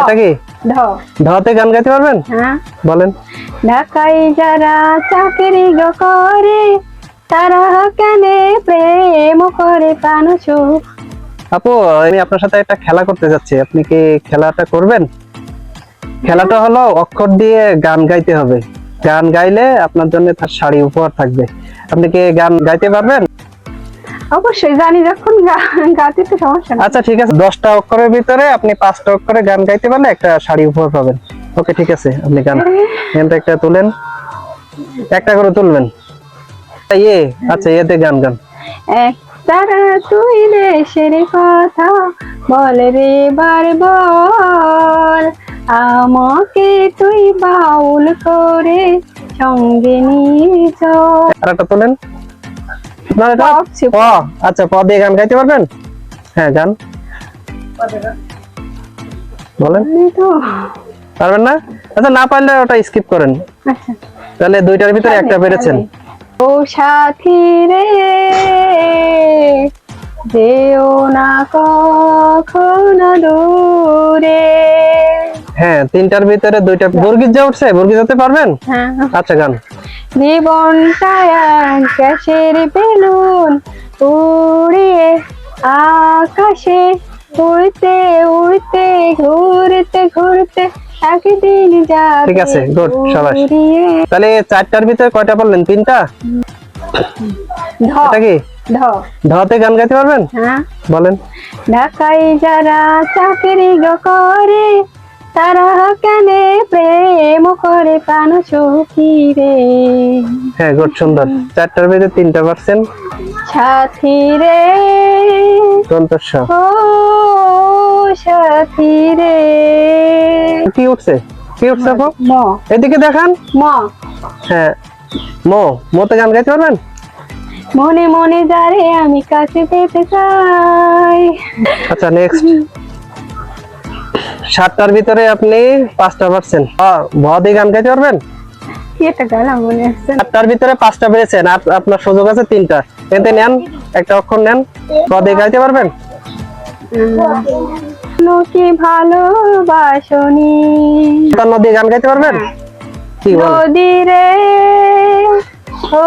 এটা কি ঢতে গান গাইতে পারবেন? হ্যাঁ বলেন। ঢাকায় যারা চাকরি গো করে তারা কেন প্রেম করে প্রাণ সুখ। আপু আমি আপনার সাথে একটা খেলা করতে যাচ্ছি, আপনি কি খেলাটা করবেন? খেলাটা হলো অক্ষর দিয়ে গান গাইতে হবে, গান গাইলে আপনার জন্য তার শাড়ি উপহার থাকবে। আপনি কি গান গাইতে পারবেন? অবশ্যই জানি, যখন গাতে তো সমস্যা না। আচ্ছা ঠিক আছে, 10টা অক্ষরের ভিতরে আপনি 5টা অক্ষরে গান গাইতে পারলে একটা শাড়ি উপহার পাবেন। ওকে ঠিক আছে, আপনি গান এখানটা একটা তুলেন, একটা করে তুলবেন। আচ্ছা এতে গান গান। তারা তুই দেশের কথা বল রে বারবার, আমাকে তুই বাউল করে সঙ্গে নিয়ে চল। আর একটা তুলেন। আচ্ছা প দিয়ে গান গাইতে পারবেন? হ্যাঁ গান বলেন। পারবেন না? আচ্ছা না পারলে ওটা স্কিপ করেন। আচ্ছা তাহলে 2টার ভিতরে একটা পেরেছেন। ও সাথী রে যেও না কখনো দূরে। হ্যাঁ 3টার ভিতরে 2টা। বর্গিজ যা উঠছে, বর্গিজ হতে পারবেন? হ্যাঁ আচ্ছা গান। জীবনটা গ্যাসের বেলুন উড়িয়ে আকাশে উড়তে উড়তে ঘুরতে ঘুরতে একদিন যাবে। ঠিক আছে গুড, শাবাশ। তাহলে 4টার ভিতরে কয়টা বললেন? 3টা। এটা কি ঢতে গান গাইতে পারবেন? হ্যাঁ বলেন। ঢাকায় যারা চাকরি গো করে তারা কেন প্রেম করে প্রাণ সুখী রে। হ্যাঁ গুড, সুন্দর। 4টার ভিতরে 3টা পারছেন। সাথী রে দন্তস্ব। ও সাথী রে। কি উঠছে? কি উঠছে আপু? ম এদিকে দেখান। ম হ্যাঁ মোতে গান গাইতে পারবেন? মনে মনে যারে আমি কাছে পেতে চাই। আচ্ছা নেক্সট। 7টার ভিতরে আপনি 5টা পারছেন। ভ দিয়ে গান গাইতে পারবেন? কি একটা গান মনে আসছে। 7টার ভিতরে 5টা পেরেছেন, আপনার সুযোগ আছে 3টা। এতে নেন, একটা অক্ষর নেন। ভ দিয়ে গাইতে পারবেন? কি ভালোবাসনি। নদী গান গাইতে পারবেন? কি বল? নদী রে ও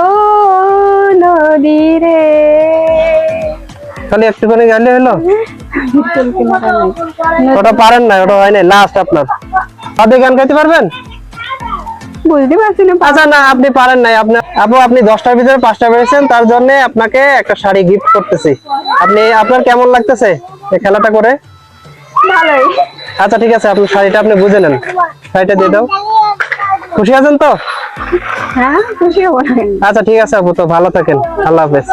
নদী রে। খালি একটুখানি গাইলে হলো? ওটা পারেন না, ওটা হয় না। লাস্ট আপনার নদী গান গাইতে পারবেন? বুঝতে পারছি না। আচ্ছা না আপনি পারেন নাই। আপনি 10টার ভিতরে 5টা পেরেছেন, তার জন্য আপনাকে একটা শাড়ি গিফট করতেছি। আপনার কেমন লাগতেছে এই খেলাটা করে? ভালোই। আচ্ছা ঠিক আছে, আপনার শাড়িটা আপনি বুঝে নেন, শাড়িটা দিয়ে দাও। খুশি আছেন তো? হ্যাঁ খুশি হবো না। আচ্ছা ঠিক আছে আপু, তো ভালো থাকেন, আল্লাহ হাফেজ।